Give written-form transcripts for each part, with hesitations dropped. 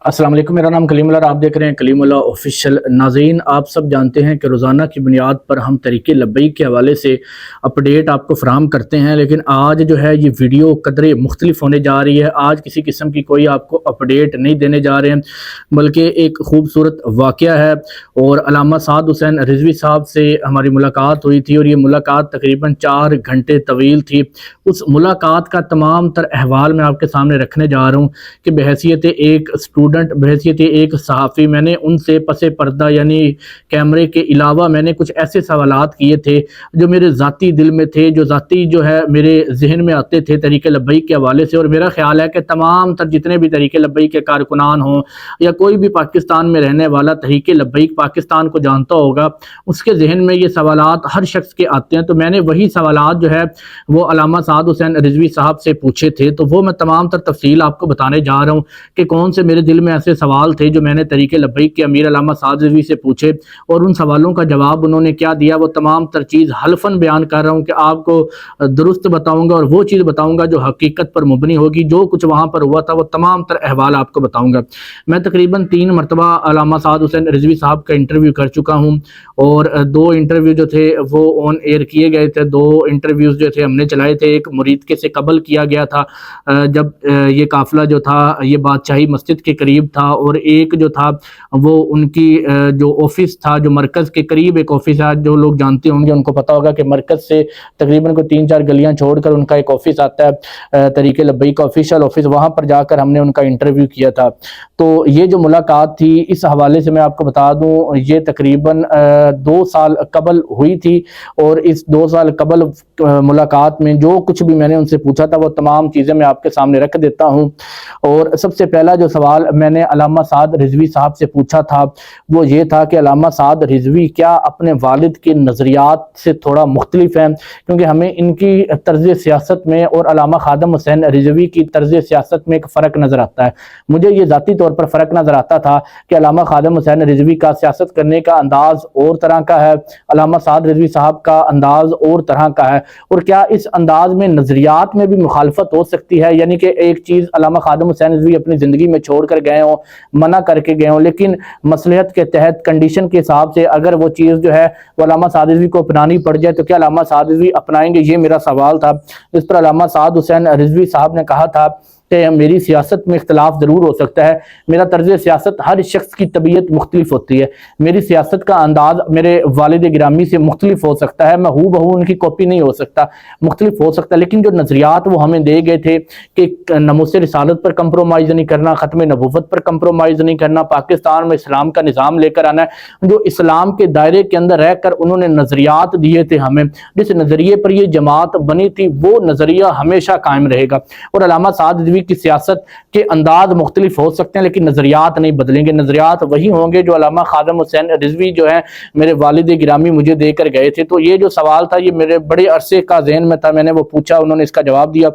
السلام علیکم، میرا نام کلیم اللہ، آپ دیکھ رہے ہیں کلیم اللہ آفیشیل۔ ناظرین، آپ سب جانتے ہیں کہ روزانہ کی بنیاد پر ہم طریق لبیک کے حوالے سے اپڈیٹ آپ کو فراہم کرتے ہیں، لیکن آج جو ہے یہ ویڈیو قدرے مختلف ہونے جا رہی ہے۔ آج کسی قسم کی کوئی آپ کو اپڈیٹ نہیں دینے جا رہے ہیں، بلکہ ایک خوبصورت واقعہ ہے۔ اور علامہ سعد حسین رضوی صاحب سے ہماری ملاقات ہوئی تھی، اور یہ ملاقات تقریباً 4 گھنٹے طویل تھی۔ اس ملاقات کا تمام تر احوال میں آپ کے سامنے رکھنے جا رہا ہوں کہ بحیثیت ایک اسٹوڈنٹ، بحیثیت ایک صحافی، میں نے ان سے پس پردہ یعنی کیمرے کے علاوہ میں نے کچھ ایسے سوالات کیے تھے جو میرے ذاتی دل میں تھے، جو ذاتی جو ہے میرے ذہن میں آتے تھے طریق لبیک کے حوالے سے۔ اور میرا خیال ہے کہ تمام تر جتنے بھی طریق لبیک کے کارکنان ہوں یا کوئی بھی پاکستان میں رہنے والا طریق لبیک پاکستان کو جانتا ہوگا، اس کے ذہن میں یہ سوالات ہر شخص کے آتے ہیں۔ تو میں نے وہی سوالات جو ہے وہ علامہ سعد حسین رضوی صاحب سے پوچھے تھے، تو وہ میں تمام تر تفصیل آپ کو بتانے جا رہا ہوں کہ کون سے میرے دل میں ایسے سوال تھے جو میں نے طریق لبیک کے امیر علامہ سعد رضوی سے پوچھے، اور ان سوالوں کا جواب انہوں نے کیا دیا۔ وہ تمام تر چیز حلفاً بیان کر رہا ہوں کہ آپ کو درست بتاؤں گا، اور وہ چیز بتاؤں گا جو حقیقت پر مبنی ہوگی۔ جو کچھ وہاں پر ہوا تھا وہ تمام تر احوال آپ کو بتاؤں گا۔ میں تقریباً 3 مرتبہ علامہ سعد حسین رضوی صاحب کا انٹرویو کر چکا ہوں، اور 2 انٹرویو جو تھے وہ آن ایئر کیے گئے تھے۔ 2 انٹرویوز جو تھے ہم نے چلائے تھے، ایک مرید کے سے قبل کیا گیا تھا جب یہ قافلہ جو تھا یہ بادشاہی مسجد کے قریب تھا، اور ایک جو تھا وہ ان کی جو آفس تھا، جو مرکز کے قریب ایک آفس ہے، جو لوگ جانتے ہوں گے ان کو پتہ ہوگا کہ مرکز سے تقریباً کوئی 3-4 گلیاں چھوڑ کر ان کا ایک آفس آتا ہے، طریق لبیک کا آفیشیل آفس، وہاں پر جا کر ہم نے ان کا انٹرویو کیا تھا۔ تو یہ جو ملاقات تھی اس حوالے سے میں آپ کو بتا دوں، یہ تقریباً 2 سال قبل ہوئی تھی، اور اس 2 سال قبل ملاقات میں جو کچھ بھی میں نے ان سے پوچھا تھا وہ تمام چیزیں میں آپ کے سامنے رکھ دیتا ہوں۔ اور سب سے پہلا جو سوال میں نے علامہ سعد رضوی صاحب سے پوچھا تھا وہ یہ تھا کہ علامہ سعد رضوی کیا اپنے والد کے نظریات سے تھوڑا مختلف ہیں؟ کیونکہ ہمیں ان کی طرز سیاست میں اور علامہ خادم حسین رضوی کی طرز سیاست میں ایک فرق نظر آتا ہے۔ مجھے یہ ذاتی طور پر فرق نظر آتا تھا کہ علامہ خادم حسین رضوی کا سیاست کرنے کا انداز اور طرح کا ہے، علامہ سعد رضوی صاحب کا انداز اور طرح کا ہے، اور کیا اس انداز میں نظریات میں بھی مخالفت ہو سکتی ہے؟ یعنی کہ ایک چیز علامہ خادم حسین رضوی اپنی زندگی میں چھوڑ کر گئے ہوں، منع کر کے گئے ہوں، لیکن مصلحت کے تحت کنڈیشن کے حساب سے اگر وہ چیز جو ہے وہ علامہ سعد رضوی کو اپنانی پڑ جائے تو کیا علامہ سعد رضوی اپنائیں گے؟ یہ میرا سوال تھا، جس پر علامہ سعد حسین رضوی صاحب نے کہا تھا کہ میری سیاست میں اختلاف ضرور ہو سکتا ہے، میرا طرز سیاست ہر شخص کی طبیعت مختلف ہوتی ہے، میری سیاست کا انداز میرے والد گرامی سے مختلف ہو سکتا ہے، میں ہو بہو ان کی کاپی نہیں ہو سکتا، مختلف ہو سکتا ہے، لیکن جو نظریات وہ ہمیں دے گئے تھے کہ ناموس رسالت پر کمپرومائز نہیں کرنا، ختم نبوت پر کمپرومائز نہیں کرنا، پاکستان میں اسلام کا نظام لے کر آنا ہے، جو اسلام کے دائرے کے اندر رہ کر انہوں نے نظریات دیے تھے ہمیں، جس نظریے پر یہ جماعت بنی تھی وہ نظریہ ہمیشہ قائم رہے گا۔ اور علامہ سعد رضوی کی سیاست کے انداز مختلف ہو سکتے ہیں لیکن نظریات نہیں بدلیں گے، نظریات وہی ہوں گے جو علامہ خادم حسین رضوی جو ہے میرے والد گرامی مجھے دے کر گئے تھے۔ تو یہ جو سوال تھا یہ میرے بڑے عرصے کا ذہن میں تھا، میں نے وہ پوچھا، انہوں نے اس کا جواب دیا۔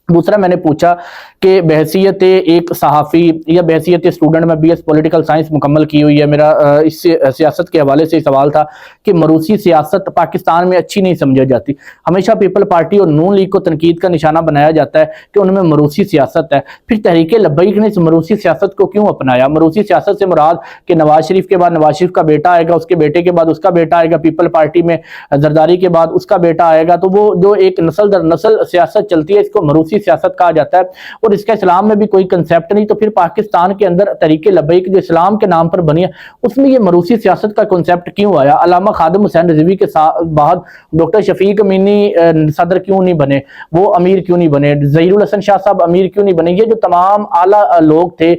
دوسرا میں نے پوچھا کہ بحیثیت ایک صحافی یا بحیثیت اسٹوڈنٹ، میں BS پولیٹیکل سائنس مکمل کی ہوئی ہے، میرا اس سیاست کے حوالے سے سوال تھا کہ مروسی سیاست پاکستان میں اچھی نہیں سمجھا جاتی، ہمیشہ پیپل پارٹی اور نون لیگ کو تنقید کا نشانہ بنایا جاتا ہے کہ ان میں مروسی سیاست ہے۔ پھر تحریک لبیک نے اس مروسی سیاست کو کیوں اپنایا؟ مروسی سیاست سے مراد کہ نواز شریف کے بعد نواز شریف کا بیٹا آئے گا، اس کے بیٹے کے بعد اس کا بیٹا آئے گا، پیپل پارٹی میں زرداری کے بعد اس کا بیٹا آئے گا، تو وہ جو ایک نسل در نسل سیاست چلتی ہے اس کو مروسی سیاست کہا جاتا ہے، اور اس کا اسلام میں بھی کوئی کنسیپٹ نہیں۔ تو پھر پاکستان کے اندر طریق لبیک جو اسلام کے نام پر بنی ہے اس میں یہ مروسی سیاست کا کنسیپٹ کیوں آیا؟ علامہ خادم حسین رضوی کے بعد ڈاکٹر شفیق امینی صدر کیوں نہیں بنے، وہ امیر کیوں نہیں بنے، ظہیر الحسن شاہ صاحب امیر کیوں نہیں بنے، یہ جو تمام اعلیٰ لوگ تھے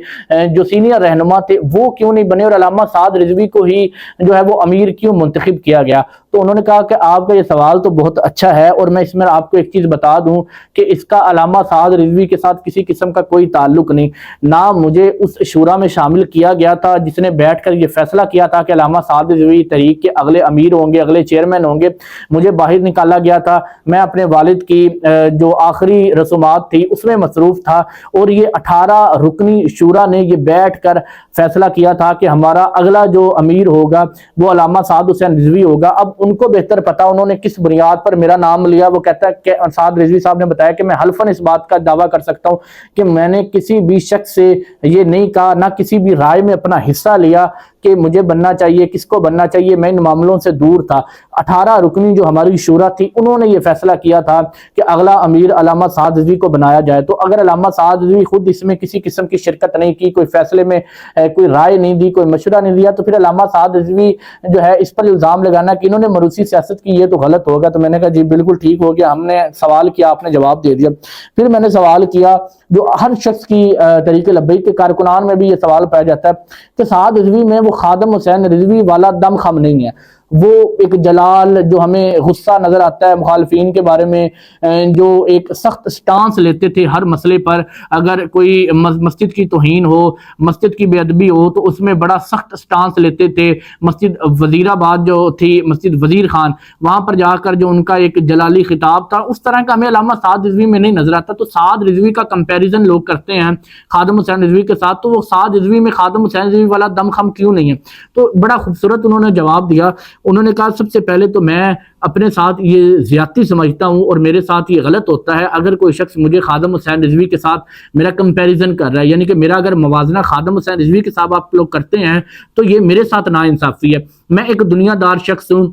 جو سینئر رہنما تھے وہ کیوں نہیں بنے، اور علامہ سعد رضوی کو ہی جو ہے وہ امیر کیوں منتخب کیا گیا؟ تو انہوں نے کہا کہ آپ کا یہ سوال تو بہت اچھا ہے، اور میں اس میں آپ کو ایک چیز بتا دوں کہ اس کا علامہ سعد رضوی کے ساتھ کسی قسم کا کوئی تعلق نہیں، نہ مجھے اس شورا میں شامل کیا گیا تھا جس نے بیٹھ کر یہ فیصلہ کیا تھا کہ علامہ سعد رضوی تحریک کے اگلے امیر ہوں گے، اگلے چیئرمین ہوں گے، مجھے باہر نکالا گیا تھا، میں اپنے والد کی جو آخری رسومات تھی اس میں مصروف تھا، اور یہ 18 رکنی شورا نے یہ بیٹھ کر فیصلہ کیا تھا کہ ہمارا اگلا جو امیر ہوگا وہ علامہ سعد حسین رضوی ہوگا۔ اب ان کو بہتر پتا انہوں نے کس بنیاد پر میرا نام لیا۔ وہ کہتا ہے کہ سعد رضوی صاحب نے بتایا کہ میں حلفاً اس بات کا دعویٰ کر سکتا ہوں کہ میں نے کسی بھی شخص سے یہ نہیں کہا، نہ کسی بھی رائے میں اپنا حصہ لیا کہ مجھے بننا چاہیے، کس کو بننا چاہیے، میں ان معاملوں سے دور تھا۔ 18 رکنی جو ہماری شورا تھی انہوں نے یہ فیصلہ کیا تھا کہ اگلا امیر علامہ سعد رضوی کو بنایا جائے۔ تو اگر علامہ سعد رضوی خود اس میں کسی قسم کی شرکت نہیں کی، کوئی فیصلے میں کوئی رائے نہیں دی، کوئی مشورہ نہیں دیا، تو پھر علامہ سعد رضوی جو ہے اس پر الزام لگانا کہ انہوں نے موروثی سیاست کی، یہ تو غلط ہوگا۔ تو میں نے کہا جی بالکل ٹھیک ہو گیا، ہم نے سوال کیا، آپ نے جواب دے دیا۔ پھر میں نے سوال کیا جو ہر شخص کی طریق لبیک کے کارکنان میں بھی یہ سوال پایا جاتا ہے کہ سعد رضوی میں وہ خادم حسین رضوی والا دم خم نہیں ہے، وہ ایک جلال جو ہمیں غصہ نظر آتا ہے مخالفین کے بارے میں، جو ایک سخت سٹانس لیتے تھے ہر مسئلے پر، اگر کوئی مسجد کی توہین ہو، مسجد کی بے ادبی ہو تو اس میں بڑا سخت سٹانس لیتے تھے۔ مسجد وزیر آباد جو تھی، مسجد وزیر خان، وہاں پر جا کر جو ان کا ایک جلالی خطاب تھا، اس طرح کا ہمیں علامہ سعد رضوی میں نہیں نظر آتا۔ تو سعد رضوی کا کمپیریزن لوگ کرتے ہیں خادم حسین رضوی کے ساتھ، تو وہ سعد رضوی میں خادم حسین رضوی والا دم خم کیوں نہیں ہے؟ تو بڑا خوبصورت انہوں نے جواب دیا۔ انہوں نے کہا سب سے پہلے تو میں اپنے ساتھ یہ زیادتی سمجھتا ہوں اور میرے ساتھ یہ غلط ہوتا ہے اگر کوئی شخص مجھے خادم حسین رضوی کے ساتھ میرا کمپیریزن کر رہا ہے، یعنی کہ میرا اگر موازنہ خادم حسین رضوی کے ساتھ آپ لوگ کرتے ہیں تو یہ میرے ساتھ ناانصافی ہے۔ میں ایک دنیا دار شخص ہوں،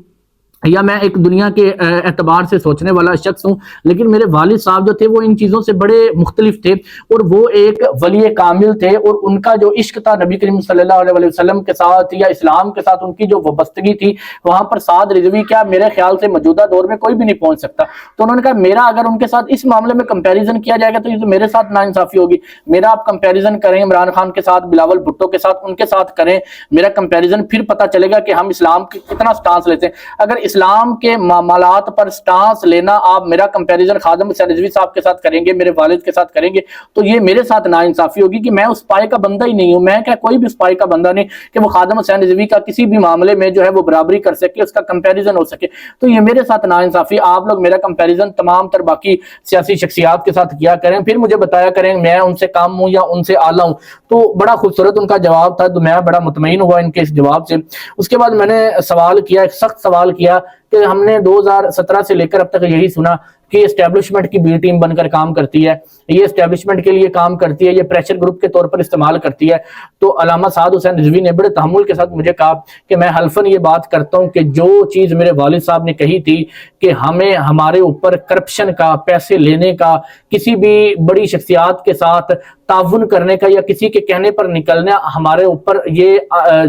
یا میں ایک دنیا کے اعتبار سے سوچنے والا شخص ہوں، لیکن میرے والد صاحب جو تھے وہ ان چیزوں سے بڑے مختلف تھے، اور وہ ایک ولی کامل تھے، اور ان کا جو عشق تھا نبی کریم صلی اللہ علیہ وسلم کے ساتھ یا اسلام کے ساتھ ان کی جو وابستگی تھی، وہاں پر سعد رضوی کیا میرے خیال سے موجودہ دور میں کوئی بھی نہیں پہنچ سکتا۔ تو انہوں نے کہا میرا اگر ان کے ساتھ اس معاملے میں کمپیریزن کیا جائے گا تو یہ تو میرے ساتھ ناانصافی ہوگی۔ میرا آپ کمپیریزن کریں عمران خان کے ساتھ، بلاول بھٹو کے ساتھ، ان کے ساتھ کریں میرا کمپیریزن، پھر پتہ چلے گا کہ ہم اسلام کی کتنا سٹانس لیتے ہیں۔ اگر اسلام کے معاملات پر سٹانس لینا آپ میرا کمپیریزن خادم حسین رضوی صاحب کے ساتھ کریں گے، میرے والد کے ساتھ کریں گے، تو یہ میرے ساتھ ناانصافی ہوگی کہ میں اس پائے کا بندہ ہی نہیں ہوں۔ میں کیا کوئی بھی اس پائے کا بندہ نہیں کہ وہ خادم حسین رضوی کا کسی بھی معاملے میں جو ہے وہ برابری کر سکے، اس کا کمپیریزن ہو سکے، تو یہ میرے ساتھ ناانصافی۔ آپ لوگ میرا کمپیریزن تمام تر باقی سیاسی شخصیات کے ساتھ کیا کریں، پھر مجھے بتایا کریں میں ان سے کم ہوں یا ان سے اعلیٰ ہوں۔ تو بڑا خوبصورت ان کا جواب تھا، تو میں بڑا مطمئن ہوا ان کے اس جواب سے۔ اس کے بعد میں نے سوال کیا، ایک سخت سوال کیا کہ ہم نے 2017 سے لے کر اب تک یہی سنا کہ اسٹیبلشمنٹ کی بی ٹیم بن کر کام کرتی ہے، یہ اسٹیبلشمنٹ کے لیے کام کرتی ہے، یہ پریشر گروپ کے طور پر استعمال کرتی ہے۔ تو علامہ سعد حسین رضوی نے بڑے تحمل کے ساتھ مجھے کہا کہ میں حلفاً یہ بات کرتا ہوں کہ جو چیز میرے والد صاحب نے کہی تھی کہ ہمیں ہمارے اوپر کرپشن کا، پیسے لینے کا، کسی بھی بڑی شخصیات کے ساتھ تعاون کرنے کا یا کسی کے کہنے پر نکلنا ہمارے اوپر یہ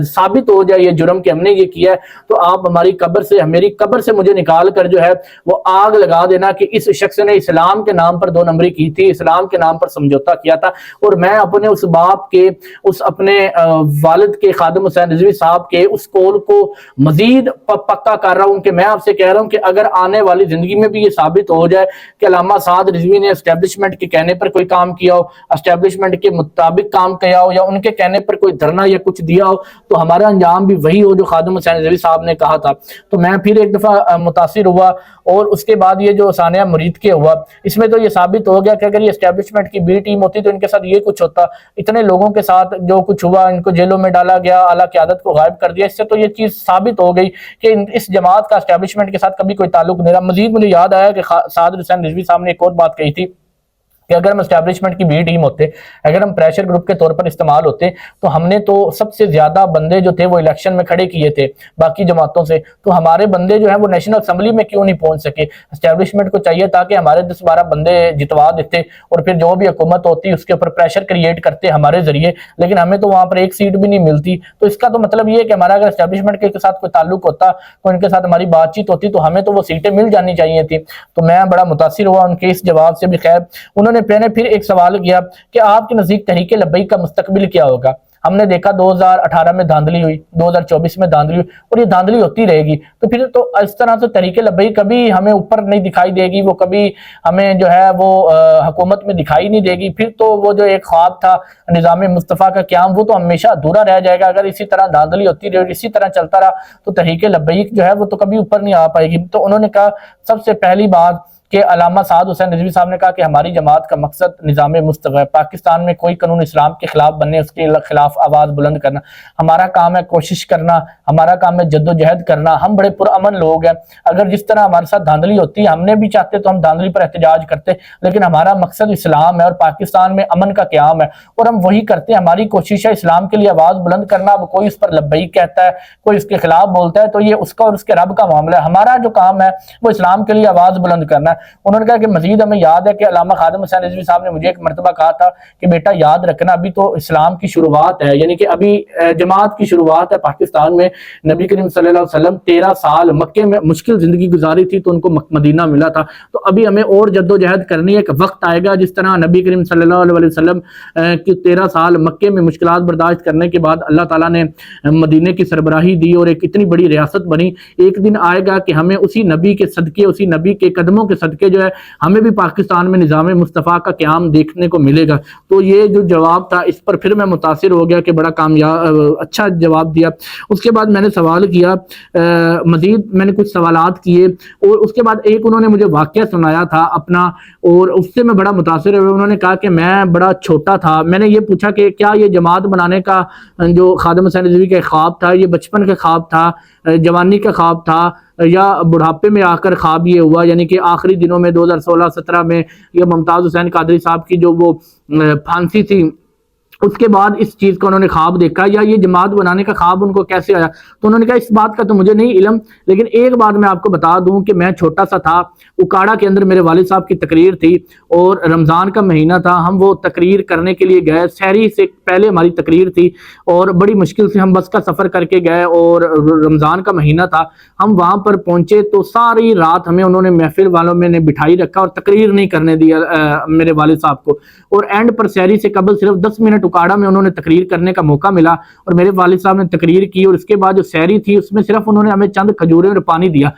ثابت ہو جائے یہ جرم کہ ہم نے یہ کیا ہے، تو آپ ہماری قبر سے، میری قبر سے مجھے نکال کر جو ہے وہ آگ لگا دینا کہ اس شخص نے اسلام کے نام پر 2 نمبری کی تھی، اسلام کے نام پر سمجھوتا کیا تھا۔ اور میں اپنے اس باپ کے، اس اپنے والد کے، خادم حسین رضوی صاحب کے اس قول کو مزید پکا کر رہا ہوں کہ میں آپ سے کہہ رہا ہوں کہ اگر آنے والی زندگی میں بھی یہ ثابت ہو جائے کہ علامہ سعد رضوی نے اسٹیبلشمنٹ کے کہنے پر کوئی کام کیا ہو، اسٹیبلشمنٹ کے مطابق کام کیا ہو، یا ان کے کہنے پر کوئی دھرنا یا کچھ دیا ہو، تو ہمارا انجام بھی وہی ہو جو خادم حسین رضوی صاحب نے کہا تھا۔ تو میں پھر ایک دفعہ متاثر ہوا، اور اس کے بعد یہ جو ثانیہ مرید کے ہوا، اس میں تو یہ ثابت ہو گیا کہ اگر یہ اسٹیبلشمنٹ کی بی ٹیم ہوتی تو ان کے ساتھ یہ کچھ ہوتا، اتنے لوگوں کے ساتھ جو کچھ ہوا، ان کو جیلوں میں ڈالا گیا، اعلیٰ قیادت کو غائب کر دیا، اس سے تو یہ چیز ثابت ہو گئی کہ اس جماعت کا اسٹیبلشمنٹ کے ساتھ کبھی کوئی تعلق نہیں رہا۔ مزید مجھے یاد آیا کہ سعد حسین رضوی صاحب نے ایک اور بات کہی تھی کہ اگر ہم اسٹیبلشمنٹ کی بی ٹیم ہوتے، اگر ہم پریشر گروپ کے طور پر استعمال ہوتے، تو ہم نے تو سب سے زیادہ بندے جو تھے وہ الیکشن میں کھڑے کیے تھے باقی جماعتوں سے، تو ہمارے بندے جو ہیں وہ نیشنل اسمبلی میں کیوں نہیں پہنچ سکے؟ اسٹیبلشمنٹ کو چاہیے تھا کہ ہمارے 10-12 بندے جتوا دیتے اور پھر جو بھی حکومت ہوتی اس کے اوپر پریشر کریٹ کرتے ہمارے ذریعے، لیکن ہمیں تو وہاں پر ایک سیٹ بھی نہیں ملتی۔ تو اس کا تو مطلب یہ ہے کہ ہمارا اگر اسٹیبلشمنٹ کے ساتھ کوئی تعلق ہوتا تو ان کے ساتھ ہماری بات چیت ہوتی تو ہمیں تو وہ سیٹیں مل جانی چاہیے تھی۔ تو میں بڑا متاثر ہوا ان کے اس جواب سے بھی۔ خیر، انہوں نے پھر ایک سوال کیا کہ آپ کے نزدیک تحریک لبیک کا مستقبل کیا ہوگا؟ ہم نے دیکھا 2018 میں دھاندلی ہوئی، 2024 میں دھاندلی ہوئی، اور یہ دھاندلی ہوتی رہے گی، تو پھر تو اس طرح سے تحریک لبیک کبھی ہمیں اوپر نہیں دکھائی دے گی، وہ کبھی ہمیں جو ہے وہ حکومت میں دکھائی نہیں دے گی، پھر تو وہ جو ایک خواب تھا نظام مصطفیٰ کا قیام وہ تو ہمیشہ ادھورا رہ جائے گا۔ اگر اسی طرح دھاندلی ہوتی رہے، اسی طرح چلتا رہا، تو تحریک لبیک جو ہے وہ تو کبھی اوپر نہیں آ پائے گی۔ تو انہوں نے کہا سب سے پہلی بات کہ علامہ سعد حسین رضوی صاحب نے کہا کہ ہماری جماعت کا مقصد نظام مصطفی ہے، پاکستان میں کوئی قانون اسلام کے خلاف بننے، اس کے خلاف آواز بلند کرنا ہمارا کام ہے، کوشش کرنا ہمارا کام ہے، جد و جہد کرنا۔ ہم بڑے پرامن لوگ ہیں، اگر جس طرح ہمارے ساتھ دھاندلی ہوتی ہے ہم نے بھی چاہتے تو ہم دھاندلی پر احتجاج کرتے، لیکن ہمارا مقصد اسلام ہے اور پاکستان میں امن کا قیام ہے اور ہم وہی کرتے ہیں۔ ہماری کوشش ہے اسلام کے لیے آواز بلند کرنا۔ اب کوئی اس پر لبیک کہتا ہے، کوئی اس کے خلاف بولتا ہے، تو یہ اس کا اور اس کے رب کا معاملہ ہے۔ ہمارا جو کام ہے وہ اسلام کے لیے آواز بلند کرنا ہے۔ انہوں نے کہا کہ مزید ہمیں یاد ہے کہ علامہ خادم حسین رضوی صاحب نے مجھے ایک مرتبہ کہا تھا کہ بیٹا یاد رکھنا ابھی تو اسلام کی شروعات ہے، یعنی کہ ابھی جماعت کی شروعات ہے پاکستان میں۔ نبی کریم صلی اللہ علیہ وسلم 13 سال مکے میں مشکل زندگی گزاری تھی تو ان کو مدینہ ملا تھا، تو ابھی ہمیں اور جد و جہد کرنی ہے۔ ایک وقت آئے گا جس طرح نبی کریم صلی اللہ علیہ وسلم کی 13 سال مکے میں مشکلات برداشت کرنے کے بعد اللہ تعالیٰ نے مدینے کی سربراہی دی اور ایک اتنی بڑی ریاست بنی، ایک دن آئے گا کہ ہمیں اسی نبی کے صدقے، اسی نبی کے قدموں کے صدقے جو ہے ہمیں بھی پاکستان میں نظام مصطفیٰ کا قیام دیکھنے کو ملے گا۔ تو یہ جو جواب تھا اس پر پھر میں متاثر ہو گیا کہ بڑا کامیاب اچھا جواب دیا۔ اس کے بعد میں نے سوال کیا، مزید میں نے کچھ سوالات کیے اور اس کے بعد ایک انہوں نے مجھے واقعہ سنایا تھا اپنا، اور اس سے میں بڑا متاثر ہوا۔ انہوں نے کہا کہ میں بڑا چھوٹا تھا، میں نے یہ پوچھا کہ کیا یہ جماعت بنانے کا جو خادم حسین رضوی کا خواب تھا یہ بچپن کا خواب تھا، جوانی کا خواب تھا، یا بڑھاپے میں آ کر خواب یہ ہوا، یعنی کہ آخری دنوں میں 2016-17 میں یہ ممتاز حسین قادری صاحب کی جو وہ پھانسی تھی اس کے بعد اس چیز کا انہوں نے خواب دیکھا، یا یہ جماعت بنانے کا خواب ان کو کیسے آیا؟ تو انہوں نے کہا اس بات کا تو مجھے نہیں علم، لیکن ایک بات میں آپ کو بتا دوں کہ میں چھوٹا سا تھا، اکاڑا کے اندر میرے والد صاحب کی تقریر تھی اور رمضان کا مہینہ تھا، ہم وہ تقریر کرنے کے لیے گئے، سحری سے پہلے ہماری تقریر تھی اور بڑی مشکل سے ہم بس کا سفر کر کے گئے اور رمضان کا مہینہ تھا۔ ہم وہاں پر پہنچے تو ساری رات ہمیں انہوں نے محفل والوں میں نے بٹھائی رکھا اور تقریر نہیں کرنے دیا میرے والد صاحب کو، اور اینڈ پر سحری سے قبل صرف 10 منٹ اکاڑا میں انہوں نے تقریر کرنے کا موقع ملا اور میرے والد صاحب نے تقریر کی، اور اس کے بعد جو سحری تھی اس میں صرف انہوں نے ہمیں چند کھجوریں اور پانی دیا۔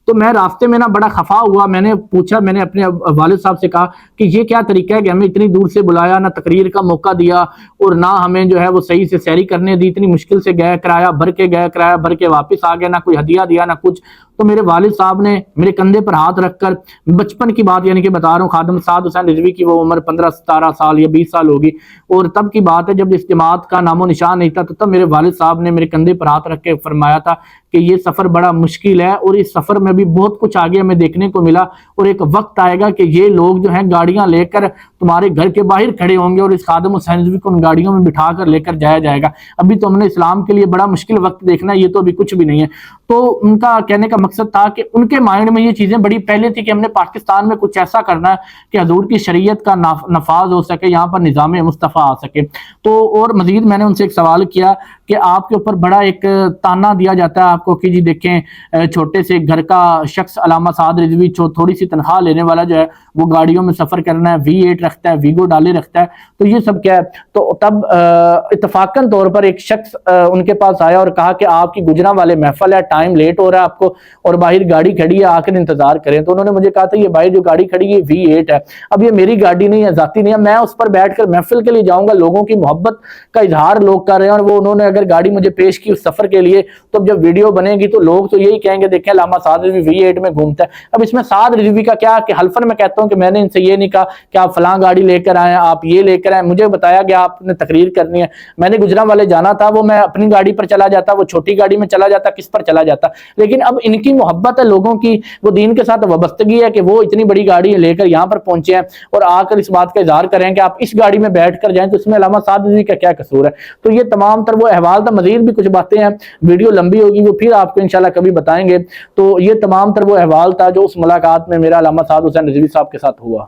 تو میں راستے میں بڑا خفا ہوا، میں نے پوچھا، میں نے اپنے والد صاحب سے کہا کہ یہ کیا طریقہ ہے کہ ہمیں اتنی دور سے بلایا، نہ تقریر کا موقع دیا اور نہ ہمیں جو ہے وہ صحیح سے سحری کرنے دی، اتنی مشکل سے گئے، کرایہ بھر کے واپس آ گئے، نہ کوئی ہدیہ دیا نہ کچھ۔ تو میرے والد صاحب نے میرے کندھے پر ہاتھ رکھ کر، بچپن کی بات یعنی کہ بتا رہا ہوں، خادم سعد حسین رضوی کی وہ عمر 15-17 سال یا 20 سال ہوگی، اور تب کی بات ہے جب اس جماعت کا نام و نشان نہیں تھا، تو تب میرے والد صاحب نے میرے کندھے پر ہاتھ رکھ کے فرمایا تھا کہ یہ سفر بڑا مشکل ہے اور اس سفر میں بھی بہت کچھ آگے ہمیں دیکھنے کو ملا، اور ایک وقت آئے گا کہ یہ لوگ جو ہیں گاڑیاں لے کر تمہارے گھر کے باہر کھڑے ہوں گے اور اس خادم حسین رضوی کو ان گاڑیوں میں بٹھا کر لے کر جایا جائے گا۔ ابھی تو ہم نے اسلام کے لیے بڑا مشکل وقت دیکھنا ہے، یہ تو ابھی کچھ بھی نہیں ہے۔ تو ان کا کہنے کا مقصد تھا کہ ان کے مائنڈ میں یہ چیزیں بڑی پہلے تھی کہ ہم نے پاکستان میں کچھ ایسا کرنا ہے کہ حضور کی شریعت کا نفاذ ہو سکے، یہاں پر نظام مصطفیٰ آ سکے۔ تو اور مزید میں نے ان سے ایک سوال کیا کہ آپ کے اوپر بڑا ایک تانا دیا جاتا ہے آپ کو کہ جی دیکھیں چھوٹے سے گھر کا شخص علامہ سعد رضوی تھوڑی سی تنخواہ لینے والا جو ہے وہ گاڑیوں میں سفر کرنا ہے، V8 رکھتا ہے، ویگو ڈالے رکھتا ہے، تو یہ سب کیا ہے؟ تو تب اتفاقاً طور پر ایک شخص ان کے پاس آیا اور کہا کہ آپ کی گجراں والے محفل ہے، ٹائم لیٹ ہو رہا ہے آپ کو اور باہر گاڑی کھڑی ہے، آ کر انتظار کریں۔ تو انہوں نے مجھے کہا تھا یہ باہر جو گاڑی کھڑی ہے V8 ہے، اب یہ میری گاڑی نہیں ہے، ذاتی نہیں ہے، میں اس پر بیٹھ کر محفل کے لیے جاؤں گا، لوگوں کی محبت کا اظہار لوگ کر رہے ہیں، اور وہ انہوں نے اگر گاڑی مجھے پیش کی اس سفر کے لیے تو جب ویڈیو بنے گی تو لوگ تو یہی کہیں گے دیکھیں علامہ سعد رضوی V8 میں گھومتا ہے۔ اب اس میں سعد رضوی کا کیا کہ حلفاً میں کہتا ہوں کہ میں نے ان سے یہ نہیں کہا کہ آپ فلاں گاڑی لے کر آئیں، آپ یہ لے کر آئیں، مجھے بتایا کہ آپ نے تقریر کرنی ہے، میں نے گجراں والے جانا تھا، وہ میں اپنی گاڑی پر چلا جاتا، وہ چھوٹی گاڑی میں چلا جاتا، کس پر چلا جاتا، لیکن اب ان کی محبت ہے لوگوں کی، وہ دین کے ساتھ وابستگی ہے کہ وہ اتنی بڑی گاڑی لے کر یہاں پر پہنچے ہیں اور آ کر اس بات کا اظہار کریں کہ آپ اس گاڑی میں بیٹھ کر جائیں، تو اس میں علامہ سعد رضوی کا کیا قصور ہے؟ تو یہ تمام تر وہ احوال تھا، مزید بھی کچھ باتیں ہیں، ویڈیو لمبی ہوگی وہ پھر آپ کو انشاءاللہ کبھی بتائیں گے۔ تو یہ تمام تر وہ احوال تھا جو اس ملاقات میں میرا علامہ سعد حسین رضوی صاحب کے ساتھ ہوا۔